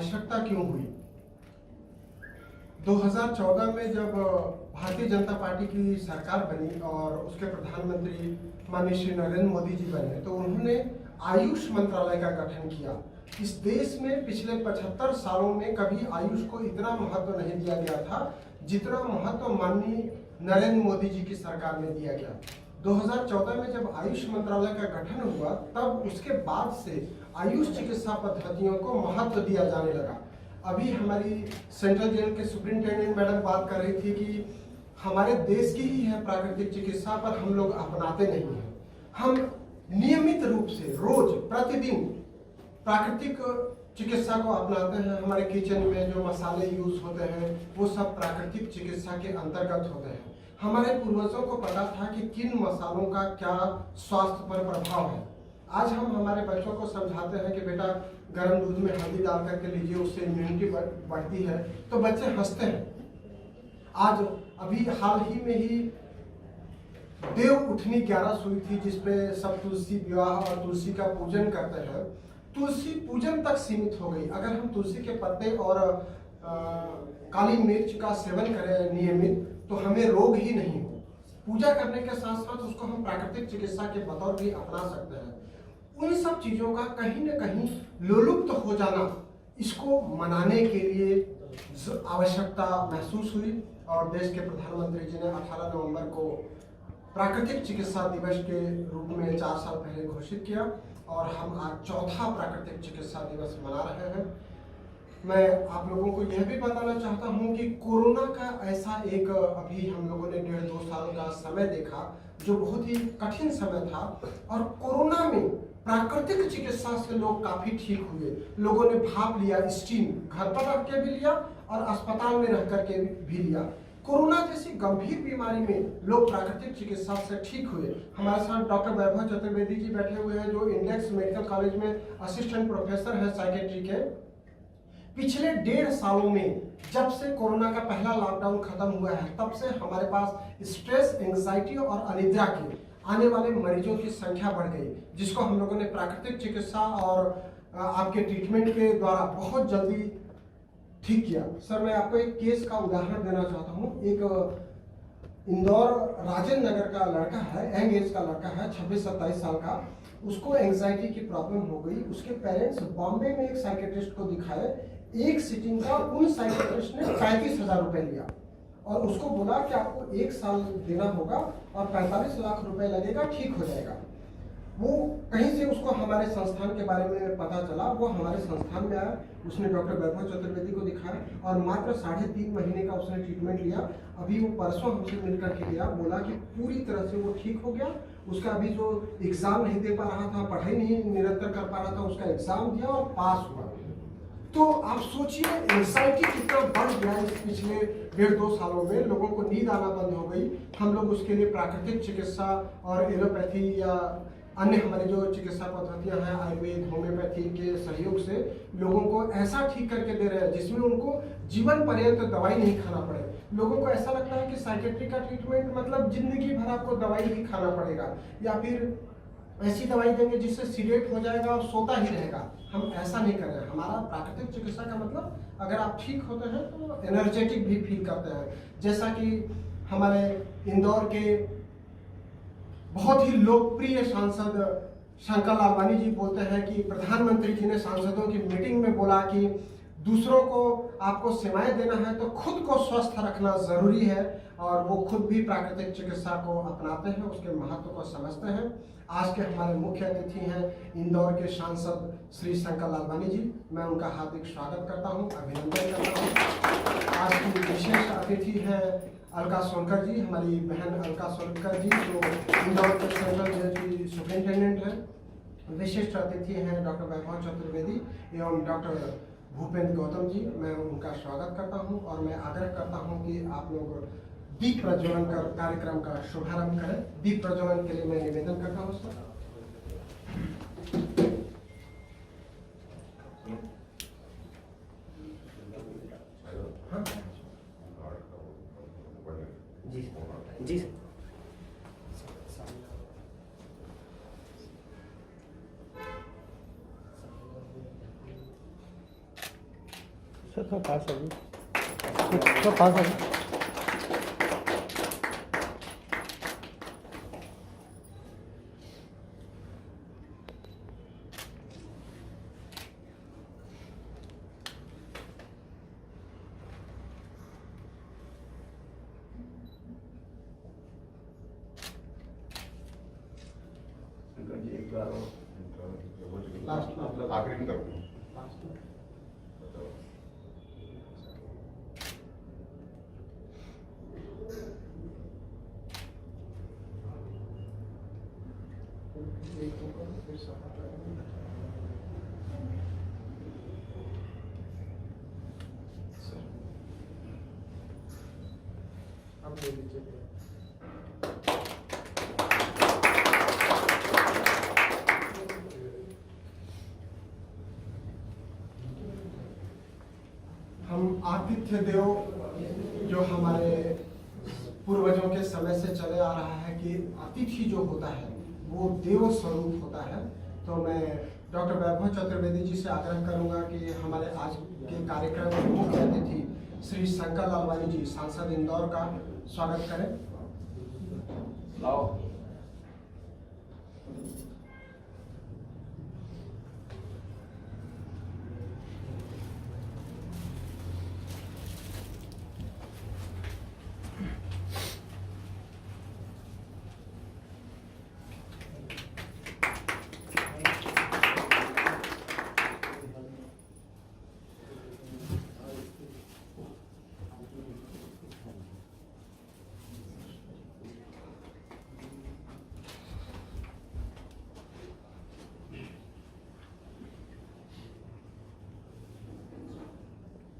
आवश्यकता क्यों हुई? 2014 में जब भारतीय जनता पार्टी की सरकार बनी और उसके प्रधानमंत्री माननीय श्री नरेंद्र मोदी जी बने, तो उन्होंने आयुष मंत्रालय का गठन किया। इस देश में पिछले 75 सालों में कभी आयुष को इतना महत्व नहीं दिया गया था जितना महत्व माननीय नरेंद्र मोदी जी की सरकार में दिया गया। 2014 में जब आयुष मंत्रालय का गठन हुआ, तब उसके बाद से आयुष चिकित्सा पद्धतियों को महत्व दिया जाने लगा। अभी हमारी सेंट्रल जेल के सुप्रिंटेंडेंट मैडम बात कर रही थी कि हमारे देश की ही है प्राकृतिक चिकित्सा, पर हम लोग अपनाते नहीं हैं। हम नियमित रूप से रोज प्रतिदिन प्राकृतिक चिकित्सा को अपनाते हैं। हमारे किचन में जो मसाले यूज होते हैं वो सब प्राकृतिक चिकित्सा के अंतर्गत होते हैं। हमारे पूर्वजों को पता था कि किन मसालों का क्या स्वास्थ्य पर प्रभाव है। आज हम हमारे बच्चों को समझाते हैं कि बेटा गर्म दूध में हल्दी डाल करके लीजिए, उससे इम्यूनिटी बढ़ती है, तो बच्चे हंसते हैं। आज अभी हाल ही में ही देव उठनी 11 हुई थी, जिसपे सब तुलसी विवाह और तुलसी का पूजन करते हैं। तुलसी पूजन तक सीमित हो गई। अगर हम तुलसी के पत्ते और काली मिर्च का सेवन करें नियमित, तो हमें रोग ही नहीं हो। पूजा करने के साथ साथ उसको हम प्राकृतिक चिकित्सा के बतौर भी अपना सकते हैं। उन सब चीजों का कहीं न कहीं लोलुप्त हो जाना, इसको मनाने के लिए आवश्यकता महसूस हुई और देश के प्रधानमंत्री जी ने 18 नवंबर को प्राकृतिक चिकित्सा दिवस के रूप में 4 साल पहले घोषित किया और हम आज चौथा प्राकृतिक चिकित्सा दिवस मना रहे हैं। मैं आप लोगों को यह भी बताना चाहता हूं कि कोरोना का ऐसा एक अभी हम लोगों ने 1.5-2 साल का समय देखा जो बहुत ही कठिन समय था, और कोरोना में प्राकृतिक चिकित्सा से लोग काफी ठीक हुए। लोगों ने भाप लिया, स्टीम घर पर रख के भी लिया और अस्पताल में रह करके भी लिया। कोरोना जैसी गंभीर बीमारी में लोग प्राकृतिक चिकित्सा से ठीक हुए। हमारे साथ डॉक्टर वैभव चतुर्वेदी जी बैठे हुए हैं, जो इंडेक्स मेडिकल कॉलेज में असिस्टेंट प्रोफेसर है साइकेट्री के। पिछले 1.5 सालों में जब से कोरोना का पहला लॉकडाउन खत्म हुआ है, तब से हमारे पास स्ट्रेस, एंजाइटी और अनिद्रा के आने वाले मरीजों की संख्या बढ़ गई, जिसको हम लोगों ने प्राकृतिक चिकित्सा और आपके ट्रीटमेंट के द्वारा बहुत जल्दी ठीक किया। सर, मैं आपको एक केस का उदाहरण देना चाहता हूँ। एक इंदौर राजेंद्र नगर का लड़का है, यंग एज का लड़का है, 26-27 साल का। उसको एंजाइटी की प्रॉब्लम हो गई। उसके पेरेंट्स बॉम्बे में एक साइकेट्रिस्ट को दिखाए। एक सिटिंग का उन साइकेट्रिस्ट ने 35,000 रुपए लिया और उसको बोला कि आपको 1 साल देना होगा और 45 लाख रुपए लगेगा, ठीक हो जाएगा। वो कहीं से उसको हमारे संस्थान के बारे में पता चला, वो हमारे संस्थान में आया। उसने डॉक्टर वैभव चतुर्वेदी को दिखाया और मात्र 3.5 महीने का उसने ट्रीटमेंट लिया। अभी वो परसों हमसे मिल करके गया, बोला कि पूरी तरह से वो ठीक हो गया। उसका अभी जो एग्जाम नहीं दे पा रहा था, पढ़ाई नहीं निरंतर कर पा रहा था, उसका एग्जाम दिया और पास हुआ। तो आप सोचिए एंजाइटी कितना बढ़ गया इस पिछले 1.5-2 सालों में। लोगों को नींद आना बंद हो गई। हम लोग उसके लिए प्राकृतिक चिकित्सा और एलोपैथी या अन्य हमारी जो चिकित्सा पद्धतियां हैं, आयुर्वेद, होम्योपैथी के सहयोग से लोगों को ऐसा ठीक करके दे रहे हैं जिसमें उनको जीवन पर्यंत दवाई नहीं खाना पड़े। लोगों को ऐसा लगता है कि साइकेट्री का ट्रीटमेंट मतलब जिंदगी भर आपको दवाई ही खाना पड़ेगा, या फिर ऐसी दवाई देंगे जिससे सीडेट हो जाएगा और सोता ही रहेगा। हम ऐसा नहीं कर रहे हैं। हमारा प्राकृतिक चिकित्सा का मतलब, अगर आप ठीक होते हैं तो एनर्जेटिक भी फील करते हैं। जैसा कि हमारे इंदौर के बहुत ही लोकप्रिय सांसद शंकर लालवानी जी बोलते हैं कि प्रधानमंत्री जी ने सांसदों की मीटिंग में बोला कि दूसरों को आपको सेवाएं देना है तो खुद को स्वस्थ रखना जरूरी है, और वो खुद भी प्राकृतिक चिकित्सा को अपनाते हैं, उसके महत्व को समझते हैं। आज के हमारे मुख्य अतिथि हैं इंदौर के सांसद श्री शंकर लालवानी जी। मैं उनका हार्दिक स्वागत करता हूं, अभिनंदन करता हूं। आज की विशेष अतिथि है अलका सोनकर जी, हमारी बहन अलका सोनकर जी, जो इंदौर के सेंट्रल जेल की सुपरिंटेंडेंट है। विशिष्ट अतिथि हैं डॉक्टर वैभव चतुर्वेदी एवं डॉक्टर भूपेंद्र गौतम जी। मैं उनका स्वागत करता हूं और मैं आग्रह करता हूं कि आप लोग दीप प्रज्वलन कर कार्यक्रम का शुभारंभ करें। दीप प्रज्वलन के लिए मैं निवेदन करता हूं सर। हाँ? जी जी सर थोड़ा पास आ जाओ, थोड़ा पास आ जाओ। आखिरी में करूँ। आप ले लीजिए। हम आतिथ्य देव जो हमारे पूर्वजों के समय से चले आ रहा है कि अतिथि जो होता है वो देव स्वरूप होता है। तो मैं डॉक्टर वैभव चतुर्वेदी जी से आग्रह करूंगा कि हमारे आज के कार्यक्रम में मुख्य अतिथि श्री शंकर लालवानी जी सांसद इंदौर का स्वागत करें।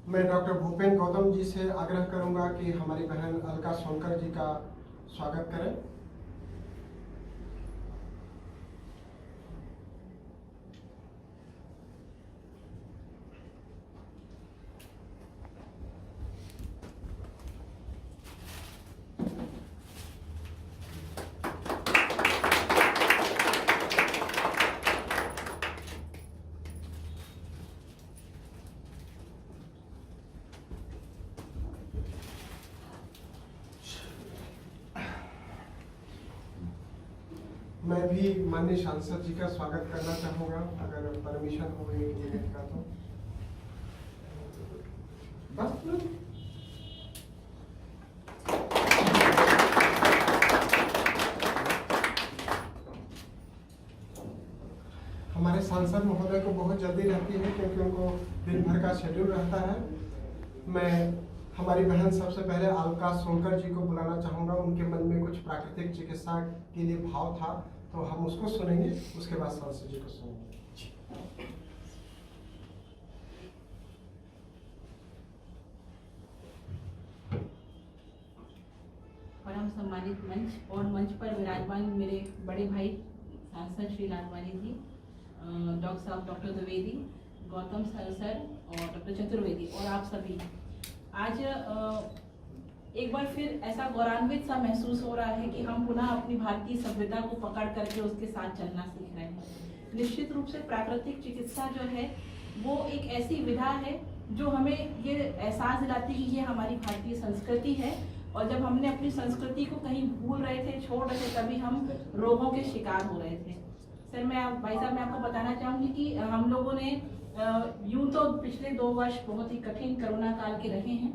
मैं डॉक्टर भूपेन गौतम जी से आग्रह करूंगा कि हमारी बहन अलका सोनकर जी का स्वागत करें। मैं भी माननीय सांसद जी का स्वागत करना चाहूंगा, अगर परमिशन हो एक मिनट का तो। बस हमारे सांसद महोदय को बहुत जल्दी रहती है क्योंकि उनको दिन भर का शेड्यूल रहता है। मैं हमारी बहन सबसे पहले अलका सोनकर जी को बुलाना चाहूंगा। उनके मन में कुछ प्राकृतिक चिकित्सा के लिए भाव था तो हम उसको सुनेंगे, उसके बाद सांसद जी को सुनेंगे। परम सम्मानित मंच और मंच पर विराजमान मेरे बड़े भाई सांसद श्री लालवानी जी, डॉक्टर साहब डॉक्टर द्विवेदी, गौतम सर और डॉक्टर चतुर्वेदी और आप सभी, आज एक बार फिर ऐसा गौरवान्वित सा महसूस हो रहा है कि हम पुनः अपनी भारतीय सभ्यता को पकड़ करके उसके साथ चलना सीख रहे हैं। निश्चित रूप से प्राकृतिक चिकित्सा जो है वो एक ऐसी विधा है जो हमें ये एहसास दिलाती है कि ये हमारी भारतीय संस्कृति है, और जब हमने अपनी संस्कृति को कहीं भूल रहे थे, छोड़ रहे थे, तभी हम रोगों के शिकार हो रहे थे। सर भाई साहब मैं आपको बताना चाहूँगी कि हम लोगों ने यूं तो पिछले 2 वर्ष बहुत ही कठिन कोरोना काल के रहे हैं,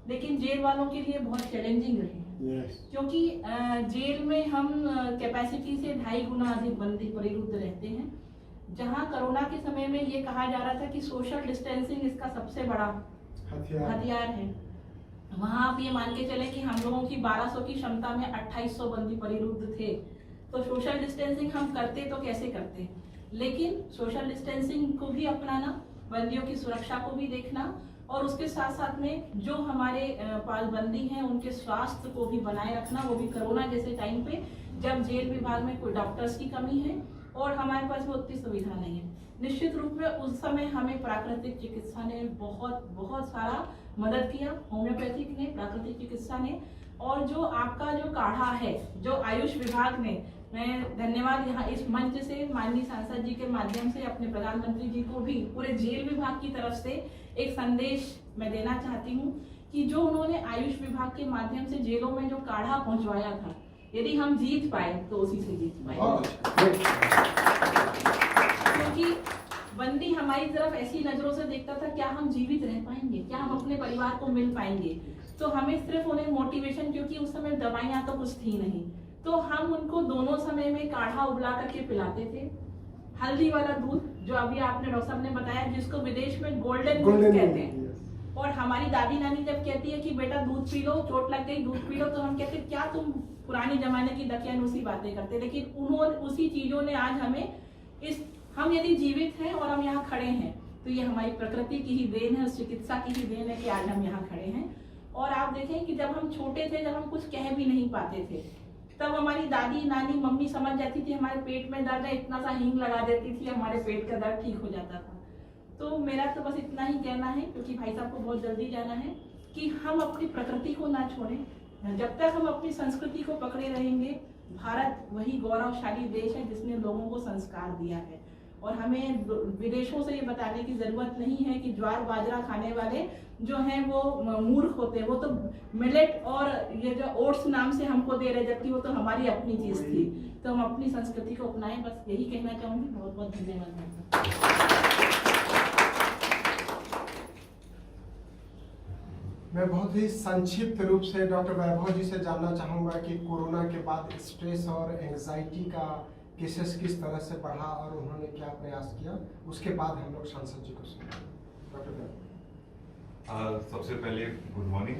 लेकिन जेल वालों के लिए बहुत चैलेंजिंग रहे हैं। क्योंकि जेल में हम कैपेसिटी से 2.5 गुना अधिक बंदी परिरुद्ध रहते हैं, जहां कोरोना के समय में ये कहा जा रहा था कि सोशल डिस्टेंसिंग इसका सबसे बड़ा हथियार है। वहां आप ये मान के चले कि हम लोगों की 1200 की क्षमता में 2800 बंदी परिरुद्ध थे। तो सोशल डिस्टेंसिंग हम करते तो कैसे करते, लेकिन सोशल डिस्टेंसिंग को भी अपनाना, बंदियों की सुरक्षा को भी देखना, और उसके साथ साथ में जो हमारे पालबंदी हैं उनके स्वास्थ्य को भी बनाए रखना, वो भी कोरोना जैसे टाइम पे जब जेल विभाग में कोई डॉक्टर्स की कमी है और हमारे पास वो उतनी सुविधा नहीं है। निश्चित रूप में उस समय हमें प्राकृतिक चिकित्सा ने बहुत सारा मदद किया, होम्योपैथिक ने, प्राकृतिक चिकित्सा ने, और जो आपका जो काढ़ा है, जो आयुष विभाग ने, मैं धन्यवाद यहाँ इस मंच से माननीय सांसद जी के माध्यम से अपने प्रधानमंत्री जी को भी पूरे जेल विभाग की तरफ से एक संदेश मैं देना चाहती हूँ कि जो उन्होंने आयुष विभाग के माध्यम से जेलों में जो काढ़ा पहुंचवाया था, यदि हम जीत पाए तो उसी से जीत पाए, क्योंकि बंदी हमारी तरफ ऐसी नजरों से देखता था, क्या हम जीवित रह पाएंगे, क्या हम अपने परिवार को मिल पाएंगे। तो हमें सिर्फ उन्हें मोटिवेशन, क्योंकि उस समय दवाइयाँ तो कुछ थी नहीं, तो हम उनको दोनों समय में काढ़ा उबला करके पिलाते थे। हल्दी वाला दूध, जो अभी आपने डॉक्टर साहब ने बताया, जिसको विदेश में गोल्डन दूध कहते हैं। और हमारी दादी नानी जब कहती है कि बेटा दूध पी लो, चोट लग गई दूध पी लो, तो हम कहते क्या तुम पुराने जमाने की दकियानूसी बातें करते। लेकिन उन्होंने, उसी चीजों ने आज हमें हम यदि जीवित हैं और हम यहाँ खड़े हैं तो ये हमारी प्रकृति की ही देन है, उस चिकित्सा की ही देन है कि आज हम यहाँ खड़े हैं। और आप देखें कि जब हम छोटे थे, जब हम कुछ कह भी नहीं पाते थे, तब हमारी दादी नानी मम्मी समझ जाती थी, हमारे पेट में दर्द है, इतना सा हींग लगा देती थी, हमारे पेट का दर्द ठीक हो जाता था। तो मेरा तो बस इतना ही कहना है, क्योंकि भाई साहब को बहुत जल्दी जाना है, कि हम अपनी प्रकृति को ना छोड़ें। जब तक हम अपनी संस्कृति को पकड़े रहेंगे, भारत वही गौरवशाली देश है जिसने लोगों को संस्कार दिया है। और हमें विदेशों से ये बताने की जरूरत नहीं है कि ज्वार बाजरा खाने वाले जो हैं वो मूर्ख होते हैं, वो तो मिलेट और ये जो ओट्स नाम से हमको दे रहे, जबकि वो तो हमारी अपनी चीज थी। तो हम अपनी संस्कृति को अपनाएं, बस यही कहना चाहूंगी। बहुत बहुत धन्यवाद। मैं बहुत ही संक्षिप्त रूप से डॉक्टर वैभव जी से जानना चाहूँगा कि कोरोना के बाद स्ट्रेस और एंजाइटी का केसेस किस तरह से बढ़ा और उन्होंने क्या प्रयास किया, उसके बाद हम लोग सांसद जी को सुनेंगे। डॉक्टर वैभव। सबसे पहले गुड मॉर्निंग।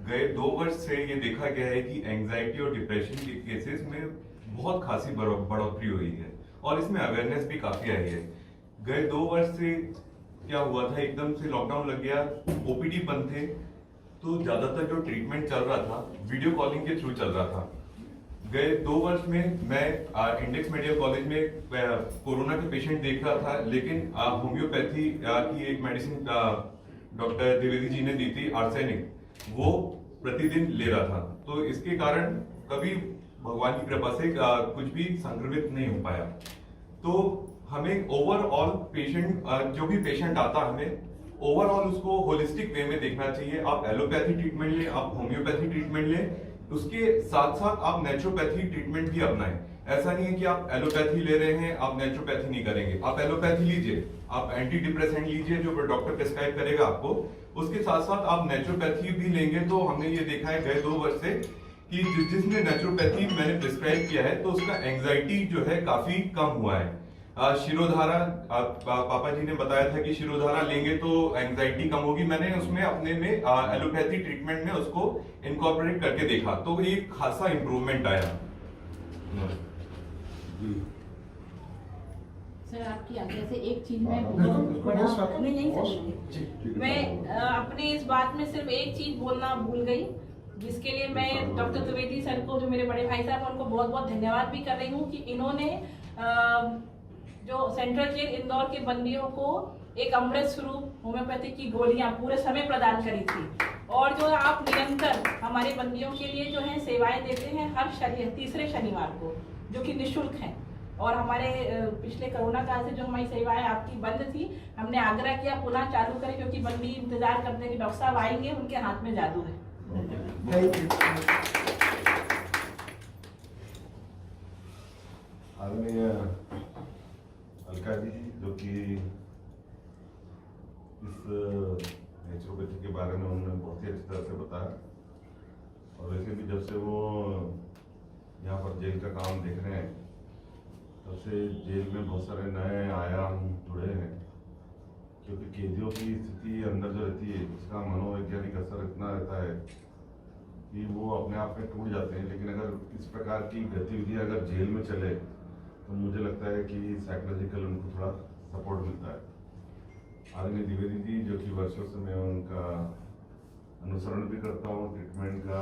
गए 2 वर्ष से ये देखा गया है कि एंजाइटी और डिप्रेशन के केसेस में बहुत खासी बढ़ोतरी हुई है और इसमें अवेयरनेस भी काफी आई है। गए 2 वर्ष से क्या हुआ था, एकदम से लॉकडाउन लग गया, ओपीडी बंद थे, तो ज्यादातर जो ट्रीटमेंट चल रहा था वीडियो कॉलिंग के थ्रू चल रहा था। गए 2 वर्ष में मैं इंडेक्स मेडिकल कॉलेज में कोरोना के पेशेंट देख रहा था, लेकिन होम्योपैथी की एक मेडिसिन डॉक्टर द्विवेदी जी ने दी थी, आर्सेनिक, वो प्रतिदिन ले रहा था। तो इसके कारण कभी भगवान की कृपा से कुछ भी संक्रमित नहीं हो पाया। तो हमें ओवरऑल पेशेंट, जो भी पेशेंट आता है, हमें ओवरऑल उसको होलिस्टिक वे में देखना चाहिए। आप एलोपैथी ट्रीटमेंट लें, आप होम्योपैथी ट्रीटमेंट लें, उसके साथ साथ आप नेचुरोपैथी ट्रीटमेंट भी अपनाएं। ऐसा नहीं है कि आप एलोपैथी ले रहे हैं आप नेचुरोपैथी नहीं करेंगे। आप एलोपैथी लीजिए, आप एंटी डिप्रेसेंट लीजिए जो डॉक्टर प्रिस्क्राइब करेगा आपको, उसके साथ साथ आप नेचुरोपैथी भी लेंगे। तो हमने ये देखा है गए 2 वर्ष से कि जिसने नेचुरोपैथी मैंने प्रिस्क्राइब किया है तो उसका एंजाइटी जो है काफी कम हुआ है। शिरोधारा, पापा जी ने बताया था कि शिरोधारा लेंगे तो एंजाइटी कम होगी। मैंने उसमें अपने में एलोपैथी ट्रीटमेंट में उसको इनकॉर्पोरेट करके देखा तो ये खासा इंप्रूवमेंट आया। सर आपकी आज्ञा से एक चीज मैं अपने इस बात में सिर्फ एक चीज बोलना भूल गई, जिसके लिए मैं डॉक्टर द्विवेदी सर को, जो मेरे बड़े भाई साहब, उनको बहुत बहुत धन्यवाद भी कर रही हूँ कि इन्होंने जो सेंट्रल जेल इंदौर के बंदियों को एक अमृत स्वरूप होम्योपैथी की गोलियां पूरे समय प्रदान करी थी। और जो आप निरंतर हमारे बंदियों के लिए जो है सेवाएं देते हैं हर तीसरे शनिवार को, जो कि निःशुल्क हैं। और हमारे पिछले कोरोना काल से जो हमारी सेवाएं आपकी बंद थी, हमने आग्रह किया पुनः चालू करें, क्योंकि बंदी इंतजार करते हैं कि डॉक्टर साहब आएंगे, उनके हाथ में जादू है। आदरणीय अलका जी, जो कि इस नेचुरोपैथी के बारे में उन्होंने बहुत ही अच्छी तरह से बताया। और वैसे भी जब से वो यहाँ पर जेल का काम देख रहे हैं, तब से जेल में बहुत सारे नए आयाम जुड़े हैं, क्योंकि कैदियों की स्थिति अंदर जो रहती है उसका मनोवैज्ञानिक असर इतना रहता है कि वो अपने आप में टूट जाते हैं। लेकिन अगर इस प्रकार की गतिविधि अगर जेल में चले तो मुझे लगता है कि साइकोलॉजिकल उनको थोड़ा सपोर्ट मिलता है। आदरणीय द्विवेदी जी, जो कि वर्षों से मैं उनका अनुसरण भी करता हूँ ट्रीटमेंट का,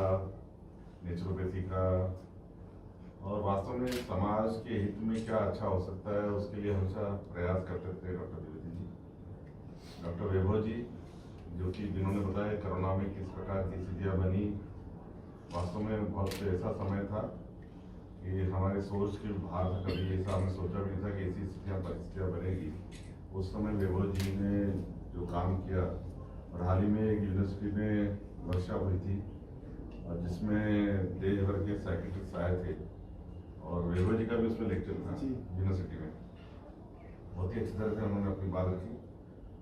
नेचुरोपैथी का, और वास्तव में समाज के हित में क्या अच्छा हो सकता है उसके लिए हमेशा प्रयास करते थे डॉक्टर द्विवेदी जी। डॉक्टर वैभव जी, जो कि जिन्होंने बताया कोरोना में किस प्रकार की स्थितियाँ बनी, वास्तव में बहुत ऐसा समय था कि हमारे सोच के बाहर था, कभी ऐसा हमने सोचा भी नहीं था कि ऐसी परिस्थितियाँ बनेगी। उस समय वैभव जी ने जो काम किया। और हाल ही में एक यूनिवर्सिटी में वर्कशॉप हुई थी और जिसमें देश भर के साइकिट्रिस्ट आए थे और वेलवा जी का भी उसमें लेक्चर था यूनिवर्सिटी में। बहुत ही अच्छी तरह से उन्होंने अपनी बात रखी।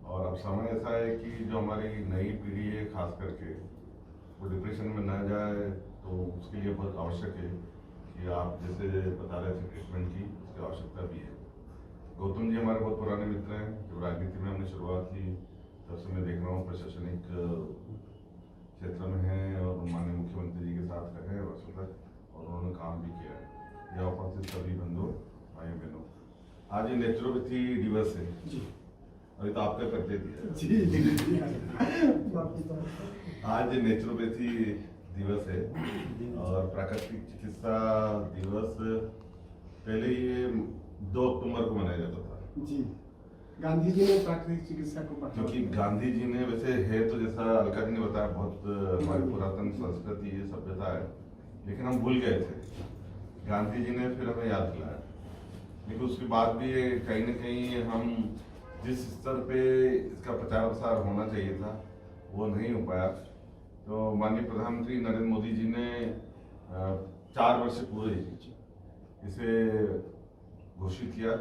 और अब समय ऐसा है कि जो हमारी नई पीढ़ी है खास करके वो डिप्रेशन में ना जाए, तो उसके लिए बहुत आवश्यक है कि आप जैसे बता रहे थे ट्रीटमेंट की, उसकी आवश्यकता भी है। गौतम जी हमारे बहुत पुराने मित्र हैं। जब राजनीति में हमने शुरुआत की तब से मैं देख रहा हूँ प्रशासनिक क्षेत्र में हैं और माननीय मुख्यमंत्री जी के साथ रहे वर्षों तक और उन्होंने काम भी किया है। यह उपस्थित सभी बंधुओं भाई बहनों, आज ये नेचुरोपैथी दिवस है जी। अभी तो आपका करते दिया जी आज नेचुरोपैथी दिवस है और प्राकृतिक चिकित्सा दिवस पहले ये 2 अक्टूबर को मनाया जाता था। जी, गांधी जी ने प्राकृतिक चिकित्सा को बढ़ावा क्योंकि दिया। गांधी जी ने वैसे है तो जैसा अलका जी ने बताया बहुत हमारी पुरातन संस्कृति है, सभ्यता है, लेकिन हम भूल गए थे। गांधी जी ने फिर हमें याद दिलाया। लेकिन उसके बाद भी कहीं ना कहीं हम जिस स्तर पे इसका प्रचार प्रसार होना चाहिए था वो नहीं हो पाया। तो माननीय प्रधानमंत्री नरेंद्र मोदी जी ने 4 वर्ष पूरे इसे घोषित किया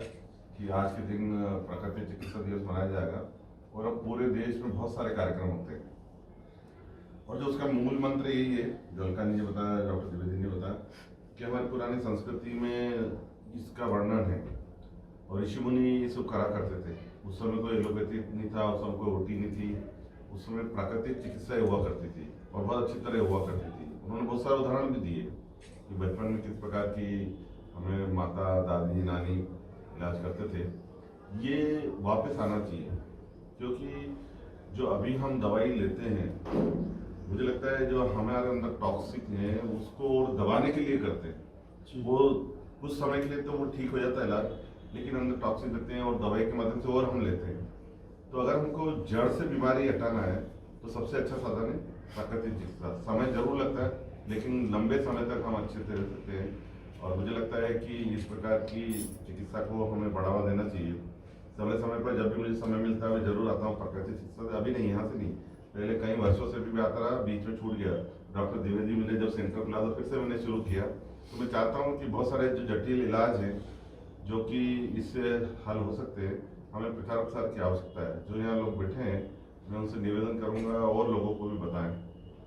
कि आज के दिन प्राकृतिक चिकित्सा दिवस मनाया जाएगा और अब पूरे देश में बहुत सारे कार्यक्रम होते हैं। और जो उसका मूल मंत्र यही है जो अलका ने बताया, डॉक्टर द्विवेदी ने बताया कि हमारी पुरानी संस्कृति में इसका वर्णन है और ऋषि मुनि इसको करा करते थे। उस समय कोई एलोपैथी नहीं था, उस समय कोई ओटी नहीं थी, उस समय प्राकृतिक चिकित्सा हुआ करती थी और बहुत अच्छी तरह हुआ करती थी। उन्होंने बहुत सारे उदाहरण भी दिए कि बचपन में किस प्रकार की हमें माता दादी नानी इलाज करते थे। ये वापस आना चाहिए क्योंकि जो अभी हम दवाई लेते हैं, मुझे लगता है जो हमारे अंदर टॉक्सिक है उसको और दबाने के लिए करते हैं। वो कुछ समय के लिए तो वो ठीक हो जाता है इलाज, लेकिन अंदर टॉक्सिक देते हैं और दवाई के माध्यम से और हम लेते हैं। तो अगर हमको जड़ से बीमारी हटाना है तो सबसे अच्छा साधन है प्राकृतिक चिकित्सा। समय जरूर लगता है लेकिन लंबे समय तक हम अच्छे से रह सकते हैं। और मुझे लगता है कि इस प्रकार की चिकित्सा को हमें बढ़ावा देना चाहिए। समय समय पर जब भी मुझे समय मिलता है मैं जरूर आता हूँ प्राकृतिक चिकित्सा से। अभी नहीं, यहाँ से नहीं, पहले कई वर्षों से भी आता रहा, बीच में छूट गया। डॉक्टर द्विवेदी मिले जब सेंटर खुला तो फिर से मैंने शुरू किया। तो मैं चाहता हूँ कि बहुत सारे जो जटिल इलाज हैं जो कि इससे हल हो सकते हैं, हमें प्रचार प्रसार की आवश्यकता है। जो यहाँ लोग बैठे हैं मैं उनसे निवेदन करूँगा और लोगों को भी बताएं।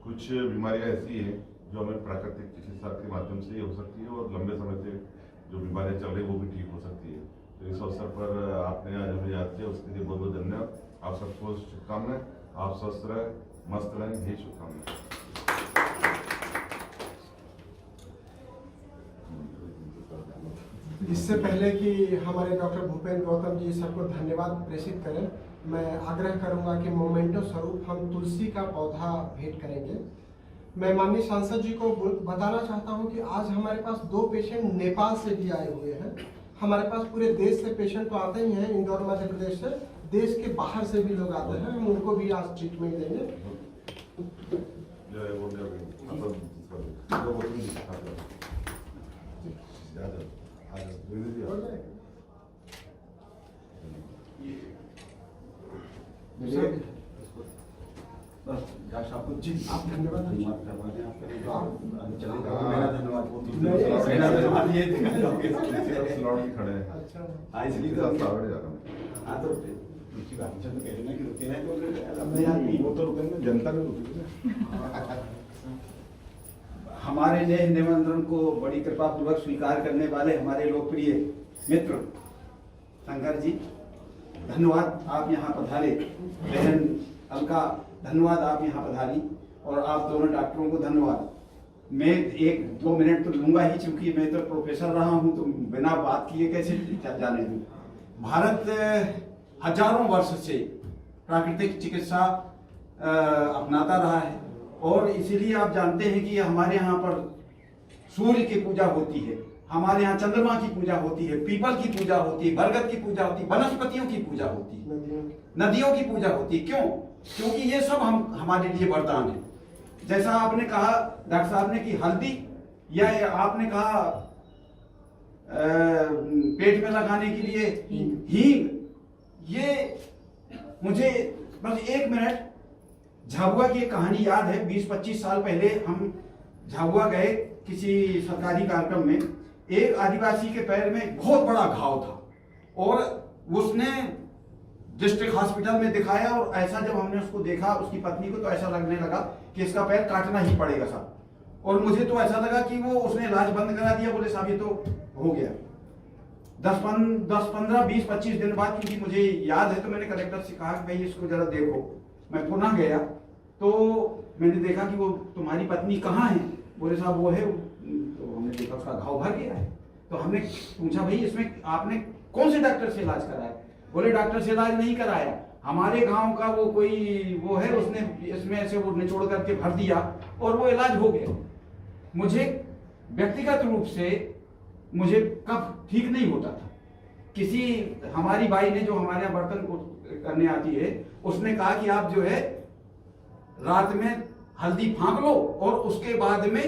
कुछ बीमारियाँ ऐसी हैं जो हमें प्राकृतिक चिकित्सा के माध्यम से ही हो सकती है और लंबे समय से जो बीमारियाँ चल रही है वो भी ठीक हो सकती है। तो इस अवसर पर आपने आज हमें याद किया, उसके लिए बहुत बहुत धन्यवाद। आप सबको शुभकामनाएं। आप स्वस्थ रहें, मस्त रहें, यही शुभकामनाएं। इससे पहले कि हमारे डॉक्टर भूपेंद्र गौतम जी सबको धन्यवाद प्रेषित करें, मैं आग्रह करूंगा कि मोमेंटो स्वरूप हम तुलसी का पौधा भेंट करेंगे। मैं माननीय सांसद जी को बताना चाहता हूं कि आज हमारे पास 2 पेशेंट नेपाल से भी आए हुए हैं। हमारे पास पूरे देश से पेशेंट तो आते ही हैं, इंदौर मध्य प्रदेश से, देश के बाहर से भी लोग आते हैं। हम उनको भी आज ट्रीटमेंट देंगे। जी आप धन्यवाद। खड़े हैं। अच्छा, इसलिए तो जा रहा हूँ। वो तो रुकेंगे, जनता नहीं रुकेगी। हमारे नेह निमंत्रण को बड़ी कृपा पूर्वक स्वीकार करने वाले हमारे लोकप्रिय मित्र शंकर जी, धन्यवाद आप यहाँ पधारे। बहन अलका, धन्यवाद आप यहाँ पधारी। और आप दोनों डॉक्टरों को धन्यवाद। मैं 1-2 मिनट तो लूंगा ही, क्योंकि मैं तो प्रोफेसर रहा हूँ, तो बिना बात किए कैसे जाने दूँ। भारत हजारों वर्ष से प्राकृतिक चिकित्सा अपनाता रहा है और इसीलिए आप जानते हैं कि हमारे यहाँ पर सूर्य की पूजा होती है, हमारे यहाँ चंद्रमा की पूजा होती है, पीपल की पूजा होती है, बरगद की पूजा होती है, वनस्पतियों की पूजा होती है, नदियों की पूजा होती है। क्यों? क्योंकि ये सब हमारे लिए वरदान है। जैसा आपने कहा डॉक्टर साहब ने कि हल्दी, या आपने कहा पेट में लगाने के लिए हींग, ये मुझे बस 1 मिनट, झाबुआ की एक कहानी याद है। 20-25 साल पहले हम झाबुआ गए किसी सरकारी कार्यक्रम में। एक आदिवासी के पैर में बहुत बड़ा घाव था और उसने डिस्ट्रिक्ट हॉस्पिटल में दिखाया, और ऐसा जब हमने उसको देखा, उसकी पत्नी को, तो ऐसा लगने लगा कि इसका पैर काटना ही पड़ेगा साहब। और मुझे तो ऐसा लगा कि वो उसने इलाज बंद करा दिया, बोले साहब ये तो हो गया। 10-15, 20-25 दिन बाद, क्योंकि मुझे याद है, तो मैंने कलेक्टर से कहा कि भाई इसको जरा देखो। मैं पुनः गया तो मैंने देखा कि वो तुम्हारी पत्नी कहाँ है? बोले साहब वो है। तो हमने देखा उसका घाव भर गया है। तो हमने पूछा भाई इसमें आपने कौन से डॉक्टर से इलाज कराया? बोले डॉक्टर से इलाज नहीं कराया, हमारे गांव का वो कोई वो है, उसने इसमें से वो निचोड़ करके भर दिया और वो इलाज हो गया। मुझे व्यक्तिगत रूप से मुझे कफ ठीक नहीं होता था। किसी हमारी बाई ने, जो हमारे यहाँ बर्तन को करने आती है, उसने कहा कि आप जो है रात में हल्दी फाँक लो और उसके बाद में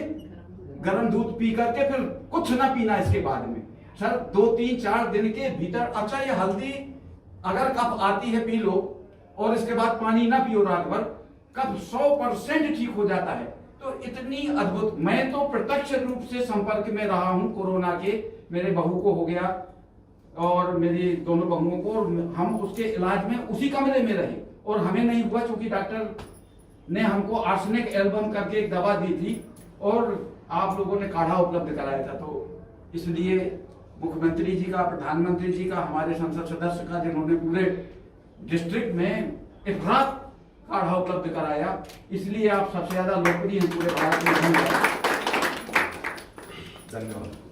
गर्म दूध पी करके फिर कुछ ना पीना इसके बाद में। सर 2-3-4 दिन के भीतर, अच्छा ये हल्दी अगर कफ आती है पी लो और इसके बाद पानी ना पियो रात भर, कफ 100% ठीक हो जाता है। तो इतनी अद्भुत, मैं तो प्रत्यक्ष रूप से संपर्क में रहा हूं कोरोना के। मेरे बहू को हो गया और मेरी दोनों बहुओं को, और हम उसके इलाज में उसी कमरे में रहे और हमें नहीं हुआ, क्योंकि डॉक्टर ने हमको आर्सेनिक एल्बम करके एक दवा दी थी और आप लोगों ने काढ़ा उपलब्ध कराया था। तो इसलिए मुख्यमंत्री जी का, प्रधानमंत्री जी का, हमारे संसद सदस्य का, जिन्होंने पूरे डिस्ट्रिक्ट में एक रात काढ़ा उपलब्ध कराया, इसलिए आप सबसे ज्यादा लोकप्रिय हैं पूरे भारत में। धन्यवाद।